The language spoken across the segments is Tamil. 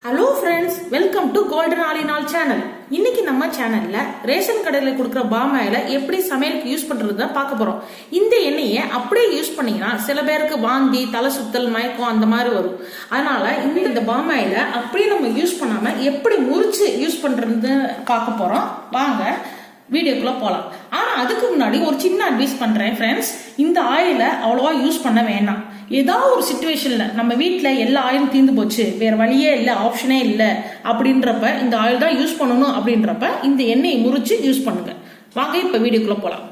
Hello friends, welcome to golden ஆலினால் சேனல். இன்னைக்கு நம்ம சேனல்ல ரேஷன் கடையில் கொடுக்குற பாம் ஆயிலை எப்படி சமையலுக்கு யூஸ் பண்றதுன்னு பார்க்க போறோம். இந்த எண்ணெயை அப்படியே யூஸ் பண்ணீங்கன்னா சில பேருக்கு வாந்தி, தலை சுத்தல், மயக்கம் அந்த மாதிரி வரும். அதனால இந்த பாம் ஆயிலை அப்படியே நம்ம யூஸ் பண்ணாம எப்படி முறிச்சு யூஸ் பண்றதுன்னு பார்க்க போறோம். வாங்க வீடியோக்குள்ள போகலாம். ஆனா அதுக்கு முன்னாடி ஒரு சின்ன அட்வைஸ் பண்றேன் ஃப்ரெண்ட்ஸ். இந்த ஆயிலை அவ்வளவா யூஸ் பண்ண வேண்டாம். ஏதாவது ஒரு சிச்சுவேஷன்ல நம்ம வீட்டில் எல்லா ஆயிலும் தீர்ந்து போச்சு, வேற வழியே இல்லை, ஆப்ஷனே இல்லை அப்படின்றப்ப இந்த ஆயில் தான் யூஸ் பண்ணணும். அப்படின்றப்ப இந்த எண்ணெயை முறிச்சு யூஸ் பண்ணுங்க. வாங்க இப்ப வீடியோக்குள்ள போலாம்.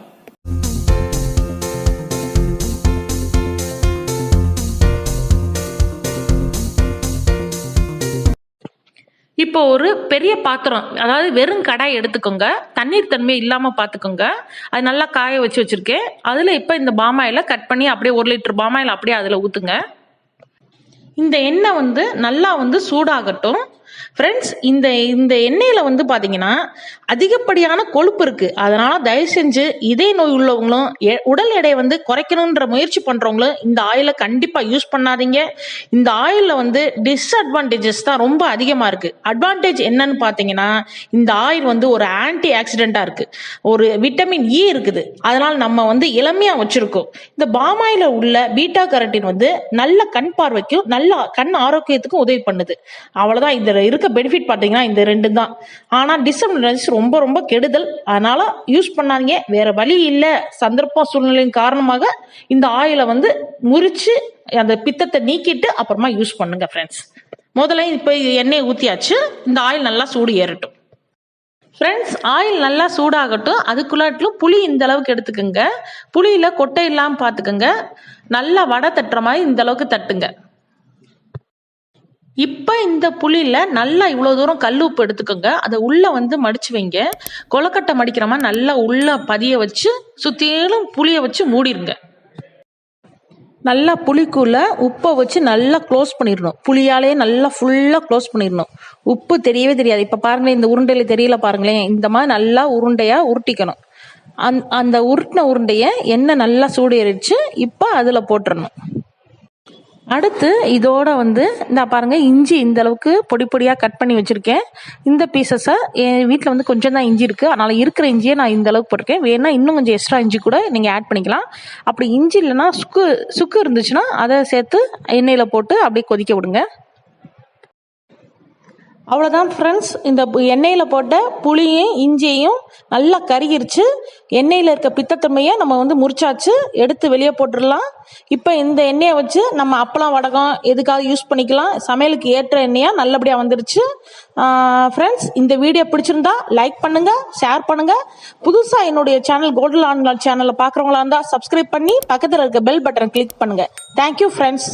இப்போ ஒரு பெரிய பாத்திரம், அதாவது வெறும் கடாய் எடுத்துக்கோங்க. தண்ணீர் தன்மை இல்லாம பாத்துக்கோங்க. அது நல்லா காய வச்சிருக்கேன். அதுல இப்ப இந்த பாமாயில கட் பண்ணி அப்படியே 1 லிட்டர் பாமாயில் அப்படியே அதுல ஊத்துங்க. இந்த எண்ணெய் நல்லா சூடாகட்டும். ஃப்ரெண்ட்ஸ், இந்த எண்ணெயில பாத்தீங்கன்னா அதிகப்படியான கொழுப்பு இருக்கு. அதனால தயவு செஞ்சு இதய நோய் உள்ளவங்களும் உடல் எடையை குறைக்கணும்ன்ற முயற்சி பண்றவங்களும் இந்த ஆயிலை கண்டிப்பா யூஸ் பண்ணாதீங்க. இந்த ஆயில்ல டிஸ்அட்வான்டேஜஸ் தான் ரொம்ப அதிகமா இருக்கு. அட்வான்டேஜ் என்னன்னு பாத்தீங்கன்னா, இந்த ஆயில் ஒரு ஆன்டி ஆக்சிடென்டா இருக்கு, ஒரு விட்டமின் இ இருக்குது. அதனால நம்ம இளமையா வச்சிருக்கோம். இந்த பாமாயில உள்ள பீட்டா கரோட்டின் நல்ல கண் பார்வைக்கும் நல்ல கண் ஆரோக்கியத்துக்கும் உதவி பண்ணுது. அவ்வளவுதான் இதுல இருக்க பெனிஃபிட் பாத்தீங்கன்னா இந்த 2 தான். ஆனா டிஸ்அட்வான்டேஜ் ரொம்ப ரொம்ப கெடுதல். அதனால யூஸ் பண்ணாதீங்க. வேற வழி இல்ல, சந்தர்ப்பம் சூழ்நிலையின் காரணமாக இந்த ஆயிலை முறிச்சு அந்த பித்தத்தை நீக்கிட்டு அப்புறமா யூஸ் பண்ணுங்க ஃப்ரெண்ட்ஸ். முதல்ல இப்ப எண்ணெயை ஊத்தியாச்சு. இந்த ஆயில் நல்லா சூடு ஏறட்டும். ஃப்ரெண்ட்ஸ், ஆயில் நல்லா சூடாகட்டும். அதுக்குள்ளாட்டிலும் புளி இந்த அளவுக்கு எடுத்துக்கோங்க. புளியில கொட்டை இல்லாம பாத்துக்கோங்க. நல்லா வடை தட்டுற மாதிரி இந்த அளவுக்கு தட்டுங்க. இப்ப இந்த புளியில நல்லா இவ்வளவு தூரம் கல் உப்பு எடுத்துக்கோங்க. அதை உள்ள மடிச்சு வைங்க. கொலக்கட்டை மடிக்கிற மாதிரி நல்லா உள்ள பதிய வச்சு சுத்திலும் புளிய வச்சு மூடிருங்க. நல்லா புளிக்குள்ள உப்பை வச்சு நல்லா க்ளோஸ் பண்ணிடணும். புளியாலே நல்லா ஃபுல்லா க்ளோஸ் பண்ணிடணும். உப்பு தெரியவே தெரியாது. இப்ப பாருங்களேன், இந்த உருண்டையில தெரியல பாருங்களேன். இந்த மாதிரி நல்லா உருண்டையா உருட்டிக்கணும். அந்த உருட்டின உருண்டைய எண்ணெய் நல்லா சூடு ஏறிடுச்சு. இப்ப அதுல போட்டுறணும். அடுத்து இதோட இந்த பாருங்க, இஞ்சி இந்த அளவுக்கு பொடி பொடியா கட் பண்ணி வச்சிருக்கேன். இந்த பீசஸை என் வீட்டில் கொஞ்சம் தான் இஞ்சி இருக்கு, அதனால இருக்கிற இஞ்சியை நான் இந்த அளவுக்கு போட்டிருக்கேன். வேணா இன்னும் கொஞ்சம் எக்ஸ்ட்ரா இஞ்சி கூட நீங்க ஆட் பண்ணிக்கலாம். அப்படி இஞ்சி இல்லைன்னா சுக்கு இருந்துச்சுன்னா அதை சேர்த்து எண்ணெயில போட்டு அப்படியே கொதிக்க விடுங்க. அவ்வளோதான் ஃப்ரெண்ட்ஸ், இந்த எண்ணெயில் போட்ட புளியும் இஞ்சியையும் நல்லா கருகிருச்சு. எண்ணெயில் இருக்க பித்தத்தன்மையை நம்ம முறிச்சாச்சு, எடுத்து வெளியே போட்டுடலாம். இப்போ இந்த எண்ணெயை வச்சு நம்ம அப்பளம், வடகம் எதுக்காக யூஸ் பண்ணிக்கலாம். சமையலுக்கு ஏற்ற எண்ணெயாக நல்லபடியாக வந்துருச்சு. ஃப்ரெண்ட்ஸ், இந்த வீடியோ பிடிச்சிருந்தா லைக் பண்ணுங்க, ஷேர் பண்ணுங்க. புதுசாக என்னுடைய சேனல் கோல்டன் ஆலினால் சேனலை பார்க்குறவங்களா இருந்தால் சப்ஸ்கிரைப் பண்ணி பக்கத்தில் இருக்க பெல் பட்டனை கிளிக் பண்ணுங்க. Thank you friends.